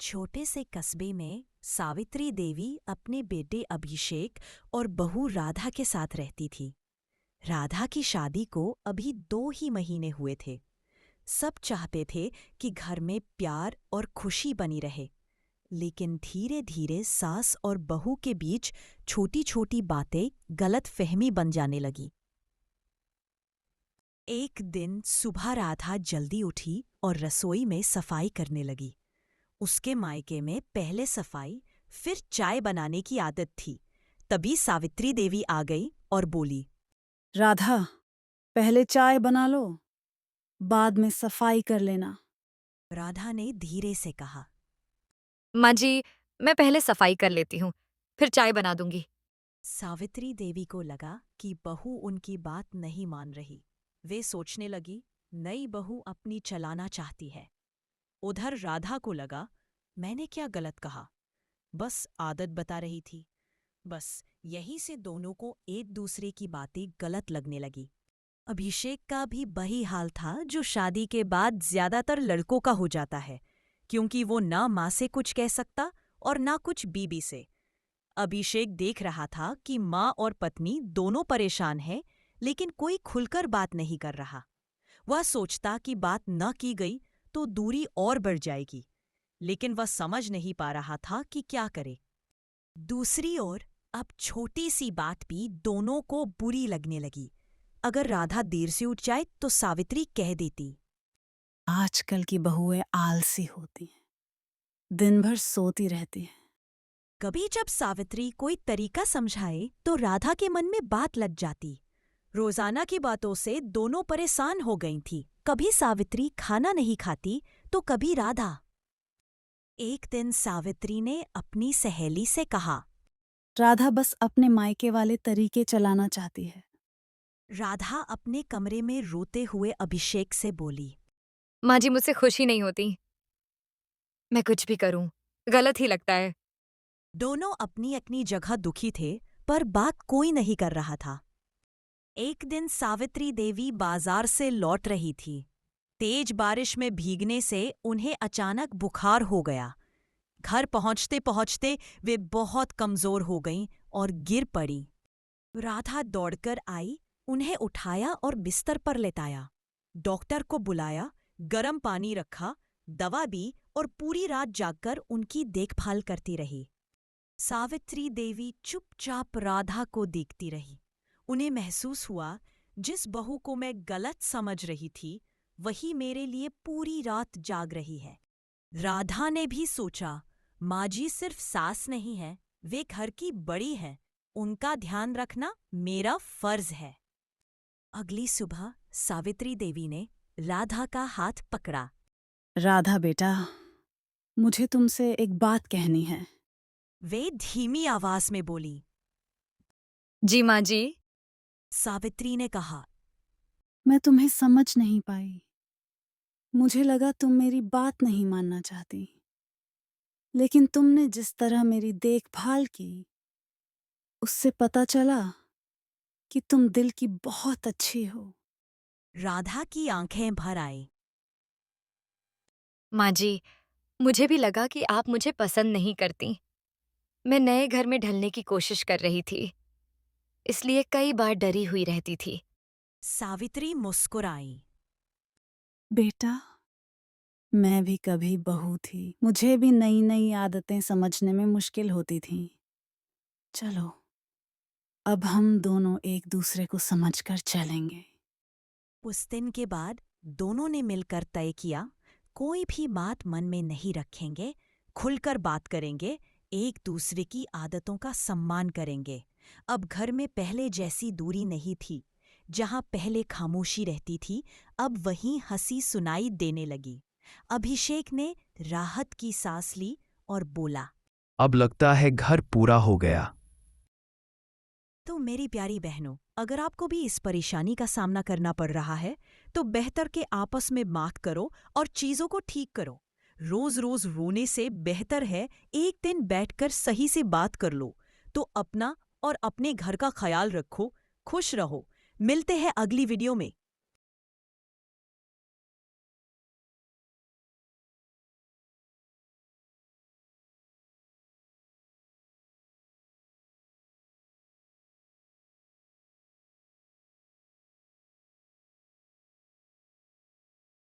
छोटे से कस्बे में सावित्री देवी अपने बेटे अभिषेक और बहू राधा के साथ रहती थी। राधा की शादी को अभी 2 ही महीने हुए थे। सब चाहते थे कि घर में प्यार और खुशी बनी रहे, लेकिन धीरे धीरे सास और बहू के बीच छोटी छोटी बातें गलतफहमी बन जाने लगी। एक दिन सुबह राधा जल्दी उठी और रसोई में सफाई करने लगी। उसके मायके में पहले सफाई फिर चाय बनाने की आदत थी। तभी सावित्री देवी आ गई और बोली, राधा, पहले चाय बना लो, बाद में सफाई कर लेना। राधा ने धीरे से कहा। माँ जी, मैं पहले सफाई कर लेती हूँ, फिर चाय बना दूंगी। सावित्री देवी को लगा कि बहू उनकी बात नहीं मान रही। वे सोचने लगी, नई बहू अपनी चलाना चाहती है। उधर राधा को लगा, मैंने क्या गलत कहा, बस आदत बता रही थी। बस यहीं से दोनों को एक दूसरे की बातें गलत लगने लगी। अभिषेक का भी वही हाल था जो शादी के बाद ज्यादातर लड़कों का हो जाता है, क्योंकि वो ना माँ से कुछ कह सकता और ना कुछ बीबी से। अभिषेक देख रहा था कि माँ और पत्नी दोनों परेशान हैं, लेकिन कोई खुलकर बात नहीं कर रहा। वह सोचता कि बात न की गई तो दूरी और बढ़ जाएगी, लेकिन वह समझ नहीं पा रहा था कि क्या करे। दूसरी ओर अब छोटी सी बात भी दोनों को बुरी लगने लगी। अगर राधा देर से उठ जाए तो सावित्री कह देती, आजकल की बहुएं आलसी होती हैं, दिन भर सोती रहती हैं। कभी जब सावित्री कोई तरीका समझाए तो राधा के मन में बात लग जाती। रोजाना की बातों से दोनों परेशान हो गई थी। कभी सावित्री खाना नहीं खाती तो कभी राधा। एक दिन सावित्री ने अपनी सहेली से कहा। राधा बस अपने मायके वाले तरीके चलाना चाहती है। राधा अपने कमरे में रोते हुए अभिषेक से बोली, माँ जी, मुझसे खुशी नहीं होती। मैं कुछ भी करूँ, गलत ही लगता है। दोनों अपनी अपनी जगह दुखी थे, पर बात कोई नहीं कर रहा था। एक दिन सावित्री देवी बाजार से लौट रही थी। तेज बारिश में भीगने से उन्हें अचानक बुखार हो गया। घर पहुंचते पहुंचते वे बहुत कमजोर हो गईं और गिर पड़ी। राधा दौड़कर आई, उन्हें उठाया और बिस्तर पर लेटाया। डॉक्टर को बुलाया, गर्म पानी रखा, दवा दी और पूरी रात जागकर उनकी देखभाल करती रही। सावित्री देवी चुपचाप राधा को देखती रही। उन्हें महसूस हुआ, जिस बहू को मैं गलत समझ रही थी वही मेरे लिए पूरी रात जाग रही है। राधा ने भी सोचा, माँ जी सिर्फ सास नहीं है, वे घर की बड़ी है, उनका ध्यान रखना मेरा फर्ज है। अगली सुबह सावित्री देवी ने राधा का हाथ पकड़ा। राधा बेटा, मुझे तुमसे एक बात कहनी है। वे धीमी आवाज में बोली। जी माँ जी। सावित्री ने कहा, मैं तुम्हें समझ नहीं पाई। मुझे लगा तुम मेरी बात नहीं मानना चाहती, लेकिन तुमने जिस तरह मेरी देखभाल की, उससे पता चला कि तुम दिल की बहुत अच्छी हो। राधा की आंखें भर आई। माँ जी, मुझे भी लगा कि आप मुझे पसंद नहीं करती। मैं नए घर में ढलने की कोशिश कर रही थी, इसलिए कई बार डरी हुई रहती थी। सावित्री मुस्कुराई। बेटा, मैं भी कभी बहू थी। मुझे भी नई नई आदतें समझने में मुश्किल होती थीं। चलो, अब हम दोनों एक दूसरे को समझकर चलेंगे। उस दिन के बाद दोनों ने मिलकर तय किया, कोई भी बात मन में नहीं रखेंगे, खुलकर बात करेंगे, एक दूसरे की आदतों का सम्मान करेंगे। अब घर में पहले जैसी दूरी नहीं थी। जहां पहले खामोशी रहती थी, अब वहीं हंसी सुनाई देने लगी। अभिषेक ने राहत की सांस ली और बोला, अब लगता है घर पूरा हो गया। तो मेरी प्यारी बहनों, अगर आपको भी इस परेशानी का सामना करना पड़ रहा है तो बेहतर के आपस में बात करो और चीजों को ठीक करो। रोज रोज रोने से बेहतर है एक दिन बैठकर सही से बात कर लो। तो अपना और अपने घर का ख्याल रखो, खुश रहो। मिलते हैं अगली वीडियो में।